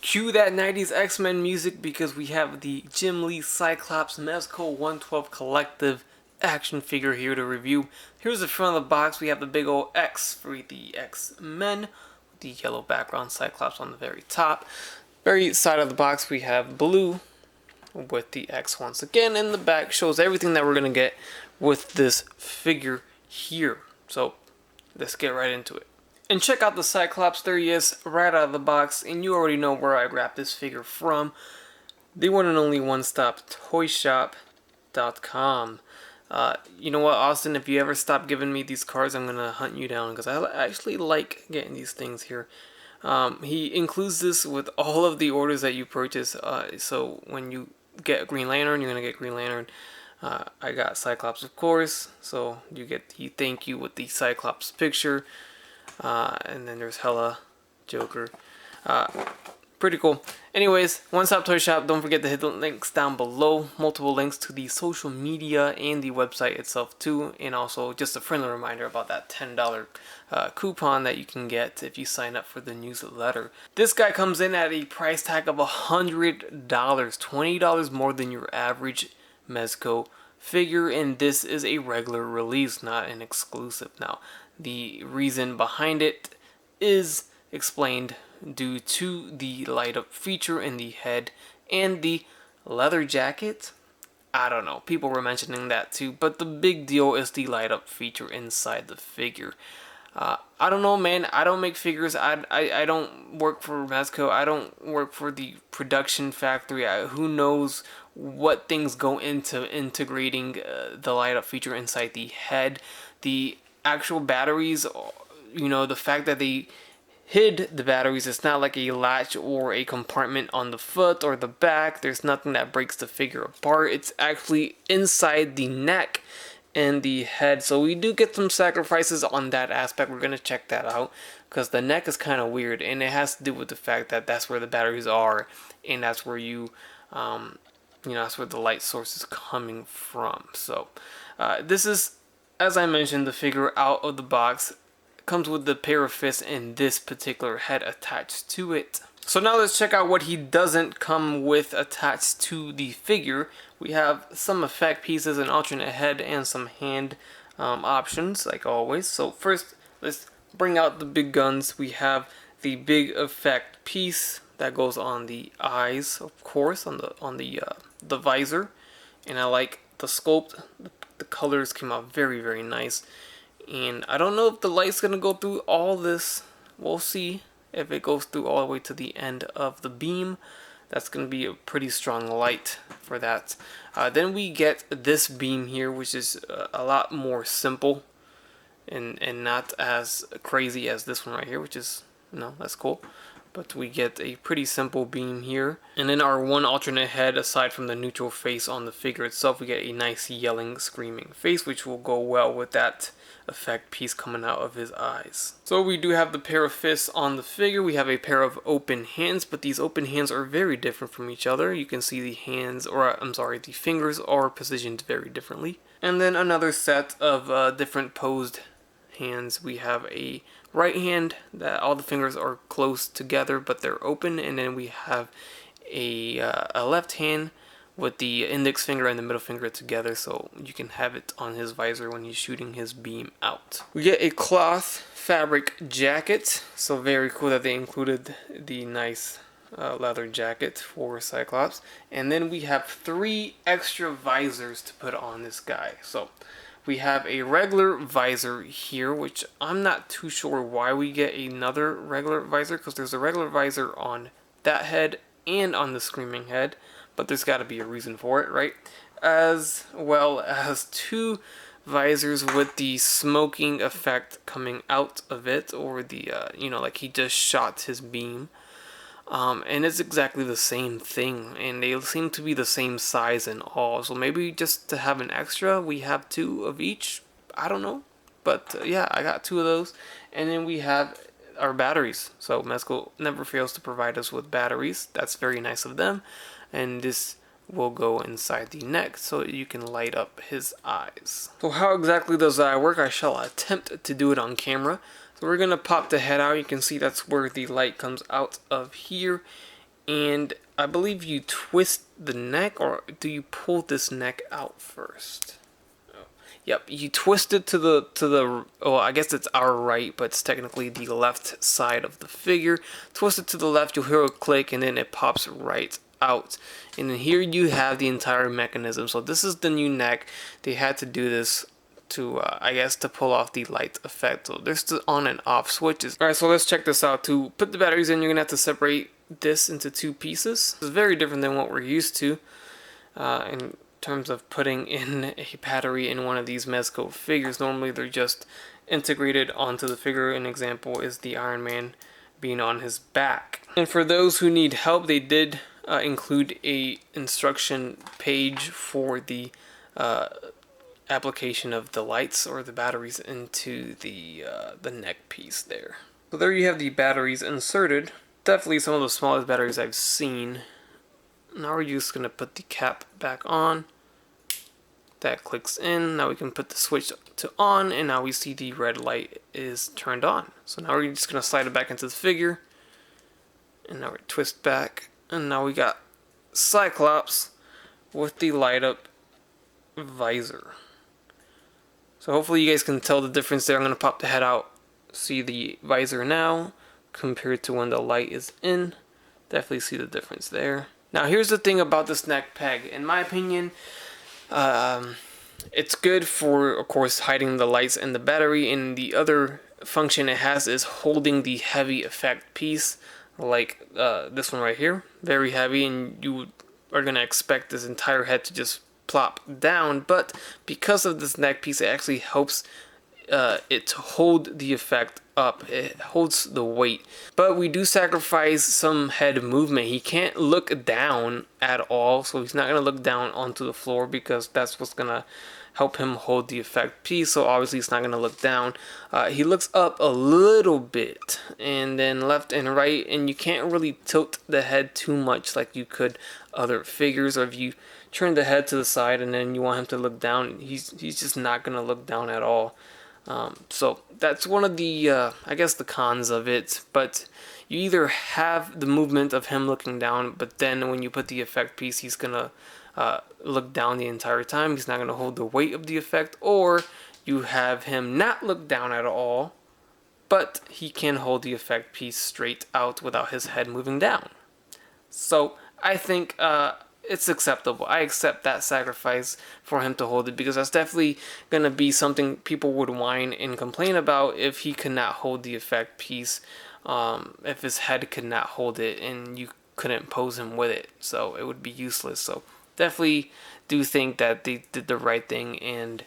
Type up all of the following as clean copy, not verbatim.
Cue that 90s X-Men music because we have the Jim Lee Cyclops Mezco 112 Collective action figure here to review. Here's the front of the box. We have the big old X for the X-Men with the yellow background, Cyclops on the very top. Very side of the box we have blue with the X once again, and the back shows everything that we're going to get with this figure here. So let's get right into it. And check out the Cyclops. There he is right out of the box, and you already know where I grabbed this figure from. The one and only one-stop toyshop.com. You know what, Austin, if you ever stop giving me these cards, I'm going to hunt you down, because I actually like getting these things here. He includes this with all of the orders that you purchase, so when you get Green Lantern, you're going to get Green Lantern. I got Cyclops, of course, so you get the thank you with the Cyclops picture. And then there's Hella, Joker. Pretty cool. Anyways, One Stop Toy Shop. Don't forget to hit the links down below. Multiple links to the social media and the website itself too. And also just a friendly reminder about that $10 coupon that you can get if you sign up for the newsletter. This guy comes in at a price tag of $100. $20 more than your average Mezco figure, and this is a regular release, not an exclusive. Now, the reason behind it is explained due to the light up feature in the head and the leather jacket. I don't know, people were mentioning that too, but the big deal is the light up feature inside the figure. I don't know, man. I don't make figures. I don't work for Mezco. I don't work for the production factory. Who knows what things go into integrating the light up feature inside the head. The actual batteries, you know, the fact that they hid the batteries, it's not like a latch or a compartment on the foot or the back. There's nothing that breaks the figure apart. It's actually inside the neck and the head, so we do get some sacrifices on that aspect. We're going to check that out because the neck is kind of weird, and it has to do with the fact that that's where the batteries are, and that's where you know, that's where the light source is coming from. So this is, as I mentioned, the figure out of the box. Comes with the pair of fists and this particular head attached to it. So now let's check out what he doesn't come with attached to the figure. We have some effect pieces, an alternate head, and some hand options, like always. So first, let's bring out the big guns. We have the big effect piece that goes on the eyes, of course, on the visor, and I like the sculpt. The colors came out very, very nice. And I don't know if the light's going to go through all this. We'll see if it goes through all the way to the end of the beam. That's going to be a pretty strong light for that. Then we get this beam here, which is a lot more simple and not as crazy as this one right here, which is, you know, that's cool. But we get a pretty simple beam here. And then our one alternate head, aside from the neutral face on the figure itself, we get a nice yelling, screaming face, which will go well with that effect piece coming out of his eyes. So we do have the pair of fists on the figure. We have a pair of open hands, but these open hands are very different from each other. You can see the hands, or I'm sorry, the fingers are positioned very differently. And then another set of different posed hands. We have a right hand that all the fingers are close together but they're open, and then we have a left hand with the index finger and the middle finger together, so you can have it on his visor when he's shooting his beam out. We get a cloth fabric jacket, so very cool that they included the nice leather jacket for Cyclops. And then we have 3 extra visors to put on this guy. So we have a regular visor here, which I'm not too sure why we get another regular visor, because there's a regular visor on that head and on the screaming head, but there's got to be a reason for it, right? As well as 2 visors with the smoking effect coming out of it, or the, you know, like he just shot his beam. And it's exactly the same thing, and they seem to be the same size and all, so maybe just to have an extra, we have 2 of each. I don't know, but yeah, I got 2 of those. And then we have our batteries, so Mezco never fails to provide us with batteries. That's very nice of them, and this will go inside the neck so you can light up his eyes. So how exactly does that work? I shall attempt to do it on camera. So we're going to pop the head out. You can see that's where the light comes out of here. and I believe you twist the neck, or do you pull this neck out first? Yep, you twist it to the oh, I guess it's our right, but it's technically the left side of the figure. Twist it to the left, you'll hear a click, and then it pops right out. And then here you have the entire mechanism. So this is the new neck. They had to do this to, I guess, to pull off the light effect. So there's the on and off switches. Alright, so let's check this out. To put the batteries in, you're gonna have to separate this into two pieces. It's very different than what we're used to. In terms of putting in a battery in one of these Mezco figures. Normally they're just integrated onto the figure. An example is the Iron Man being on his back. And for those who need help, they did include a instruction page for the application of the lights or the batteries into the neck piece there. So there you have the batteries inserted. Definitely some of the smallest batteries I've seen. Now we're just going to put the cap back on. That clicks in. Now we can put the switch to on, and now we see the red light is turned on. So now we're just going to slide it back into the figure. And now we twist back. And now we got Cyclops with the light up visor. So hopefully you guys can tell the difference there. I'm going to pop the head out. See the visor now compared to when the light is in. Definitely see the difference there. Now here's the thing about this neck peg. In my opinion, it's good for, of course, hiding the lights and the battery, and the other function it has is holding the heavy effect piece, like this one right here. Very heavy, and you are going to expect this entire head to just plop down, but because of this neck piece, it actually helps it to hold the effect up. It holds the weight, but we do sacrifice some head movement. He can't look down at all, so he's not going to look down onto the floor because that's what's going to help him hold the effect piece. So obviously he's not going to look down. He looks up a little bit and then left and right, and you can't really tilt the head too much like you could other figures. Or if you turn the head to the side and then you want him to look down, he's just not going to look down at all. So that's one of the, I guess, the cons of it. But you either have the movement of him looking down, but then when you put the effect piece, he's going to look down the entire time. He's not going to hold the weight of the effect. Or you have him not look down at all, but he can hold the effect piece straight out without his head moving down. So I think it's acceptable. I accept that sacrifice for him to hold it, because that's definitely going to be something people would whine and complain about if he could not hold the effect piece, if his head could not hold it and you couldn't pose him with it. So it would be useless. So definitely do think that they did the right thing in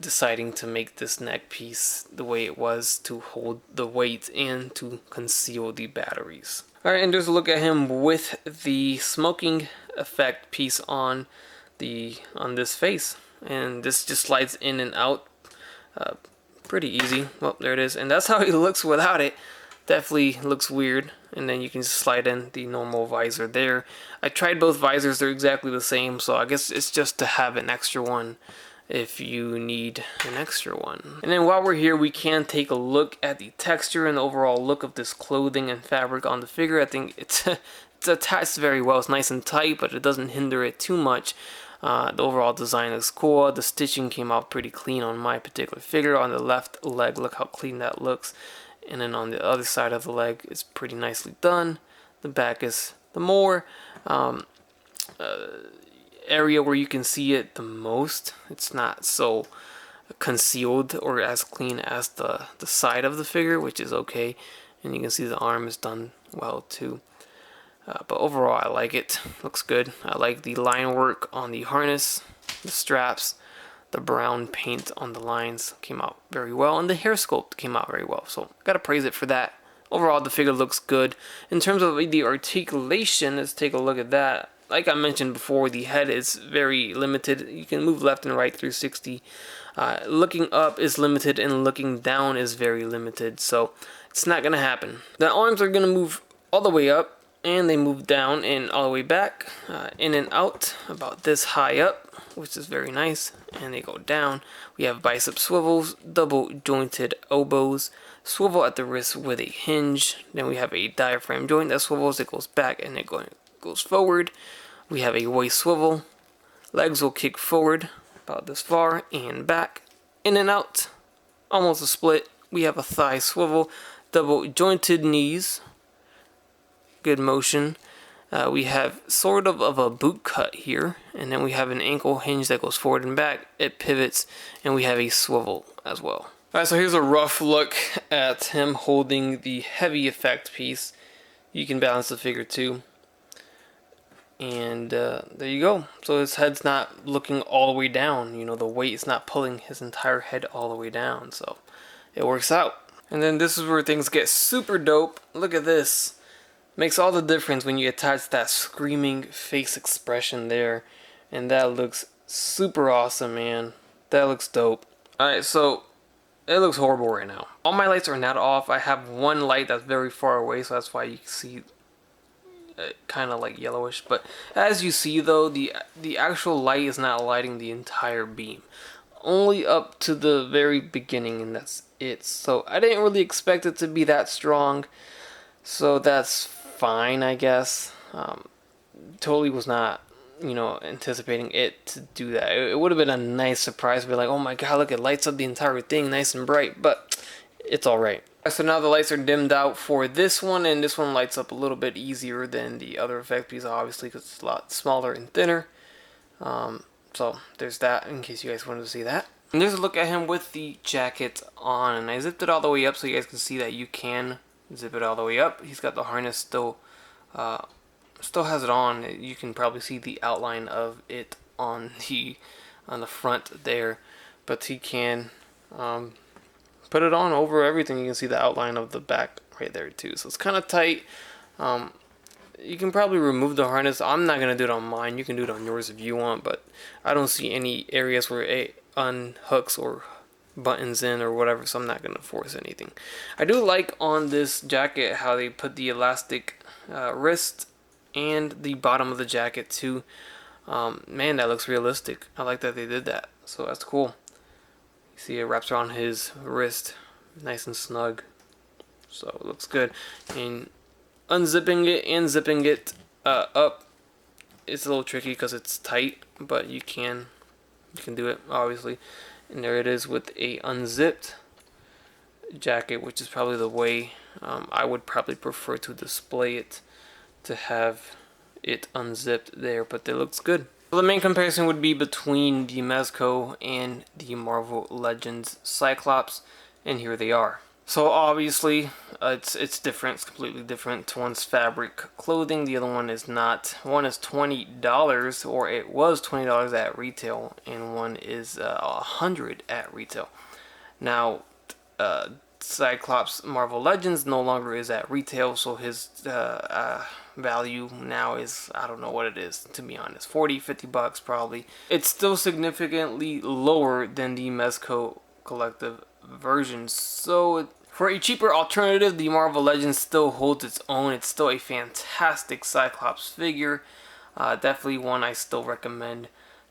deciding to make this neck piece the way it was, to hold the weight and to conceal the batteries. Alright, and there's a look at him with the smoking effect piece on this face, and this just slides in and out pretty easy. Well, there it is, and that's how he looks without it. Definitely looks weird. And then you can just slide in the normal visor there. I tried both visors, they're exactly the same, so I guess it's just to have an extra one if you need an extra one. And then while we're here, we can take a look at the texture and the overall look of this clothing and fabric on the figure. I think it's attached very well. It's nice and tight, but it doesn't hinder it too much. The overall design looks cool. The stitching came out pretty clean on my particular figure. On the left leg, look how clean that looks. And then on the other side of the leg, it's pretty nicely done. The back is the more area where you can see it the most. It's not so concealed or as clean as the side of the figure, which is okay. And you can see the arm is done well too. But overall, I like it. Looks good. I like the line work on the harness, the straps, the brown paint on the lines came out very well, and the hair sculpt came out very well. So gotta praise it for that. Overall, the figure looks good. In terms of the articulation, let's take a look at that. Like I mentioned before, the head is very limited. You can move left and right 360. Looking up is limited, and looking down is very limited. So it's not gonna happen. The arms are gonna move all the way up, and they move down and all the way back, in and out about this high up, which is very nice, and they go down. We have bicep swivels, double jointed elbows, swivel at the wrist with a hinge. Then we have a diaphragm joint that swivels, it goes back and it goes forward. We have a waist swivel. Legs will kick forward about this far and back, in and out, almost a split. We have a thigh swivel, double jointed knees, good motion. We have sort of a boot cut here, and then we have an ankle hinge that goes forward and back. It pivots, and we have a swivel as well. Alright, so here's a rough look at him holding the heavy effect piece. You can balance the figure too. And there you go. So his head's not looking all the way down. You know, the weight is not pulling his entire head all the way down. So it works out. And then this is where things get super dope. Look at this. Makes all the difference when you attach that screaming face expression there. And that looks super awesome, man. That looks dope. Alright, so it looks horrible right now. All my lights are not off. I have one light that's very far away, so that's why you can see kind of like yellowish. But as you see though, the actual light is not lighting the entire beam. Only up to the very beginning, and that's it. So I didn't really expect it to be that strong. So that's fine, I guess. Totally was not, anticipating it to do that. It would have been a nice surprise to be like, oh my god, look, it lights up the entire thing nice and bright, but it's alright. So now the lights are dimmed out for this one, and this one lights up a little bit easier than the other effect piece, obviously, because it's a lot smaller and thinner. So there's that, in case you guys wanted to see that. And there's a look at him with the jacket on, and I zipped it all the way up so you guys can see that you can zip it all the way up. He's got the harness still has it on. You can probably see the outline of it on the front there, but he can put it on over everything. You can see the outline of the back right there too. So it's kind of tight. You can probably remove the harness. I'm not gonna do it on mine. You can do it on yours if you want, but I don't see any areas where it unhooks or buttons in or whatever, so I'm not gonna force anything. I do like on this jacket how they put the elastic wrist and the bottom of the jacket too. Man, that looks realistic. I like that they did that, so that's cool. You see it wraps around his wrist nice and snug, so it looks good. And unzipping it and zipping it up, it's a little tricky because it's tight, but you can do it obviously. And there it is with a unzipped jacket, which is probably the way I would probably prefer to display it, to have it unzipped there, but it looks good. So the main comparison would be between the Mezco and the Marvel Legends Cyclops, and here they are. So obviously it's different. It's completely different. One's fabric clothing, the other one is not. One is $20, or it was $20 at retail, and one is $100 at retail. Now Cyclops Marvel Legends no longer is at retail, so his value now is, I don't know what it is, to be honest, 40-50 bucks probably. It's still significantly lower than the Mezco collective version, so for a cheaper alternative, the Marvel Legends still holds its own. It's still a fantastic Cyclops figure. Definitely one I still recommend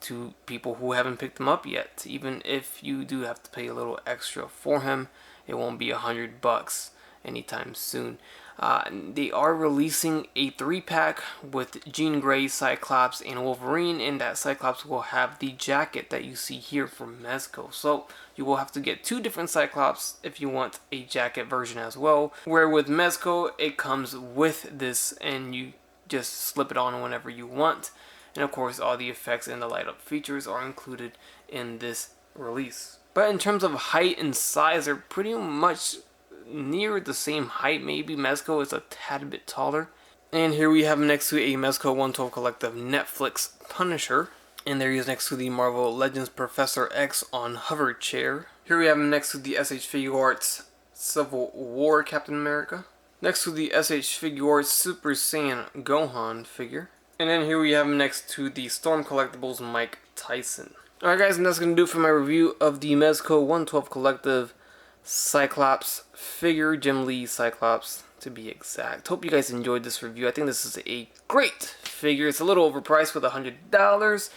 to people who haven't picked him up yet. Even if you do have to pay a little extra for him, it won't be $100 anytime soon. They are releasing a 3-pack with Jean Grey, Cyclops, and Wolverine, and that Cyclops will have the jacket that you see here from Mezco. So you will have to get 2 different Cyclops if you want a jacket version as well. Where with Mezco, it comes with this, and you just slip it on whenever you want. And of course, all the effects and the light up features are included in this release. But in terms of height and size, they're pretty much near the same height. Maybe Mezco is a tad bit taller. And here we have next to a Mezco 112 Collective Netflix Punisher. And there he is next to the Marvel Legends Professor X on hover chair. Here we have him next to the SH Figure Arts Civil War Captain America. Next to the SH Figure Arts Super Saiyan Gohan figure. And then here we have him next to the Storm Collectibles Mike Tyson. Alright guys, and that's going to do it for my review of the Mezco 112 Collective Cyclops figure, Jim Lee Cyclops to be exact. Hope you guys enjoyed this review. I think this is a great figure. It's a little overpriced with $100.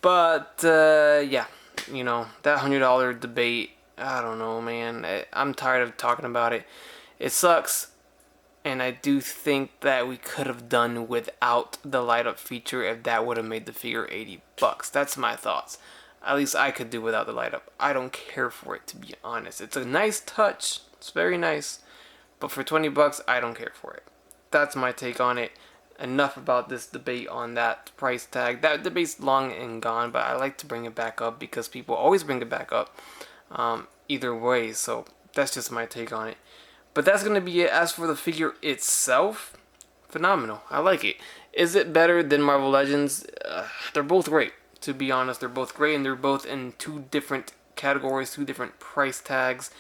But yeah, that $100 debate, I don't know, man. I'm tired of talking about it. It sucks, and I do think that we could have done without the light up feature if that would have made the figure $80. That's my thoughts. At least I could do without the light up. I don't care for it, to be honest. It's a nice touch. It's very nice. But for $20, I don't care for it. That's my take on it. Enough about this debate on that price tag. That debate's long and gone, but I like to bring it back up because people always bring it back up. Either way, so that's just my take on it. But that's going to be it. As for the figure itself, phenomenal. I like it. Is it better than Marvel Legends? They're both great. To be honest, they're both great, and they're both in two different categories, two different price tags.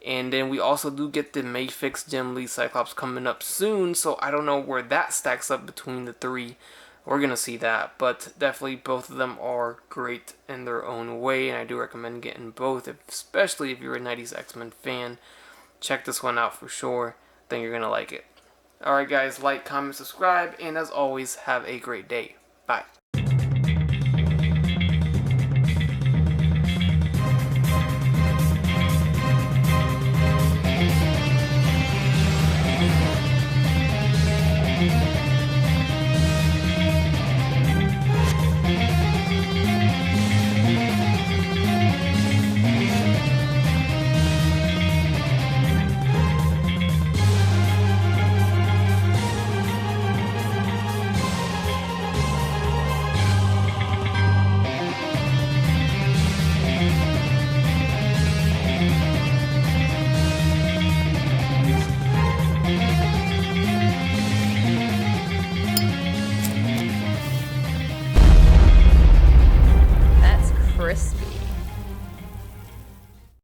And then we also do get the Mayfix Jim Lee Cyclops coming up soon, so I don't know where that stacks up between the three. We're going to see that, but definitely both of them are great in their own way, and I do recommend getting both, especially if you're a 90s X-Men fan. Check this one out for sure. I think you're going to like it. Alright guys, like, comment, subscribe, and as always, have a great day. Bye.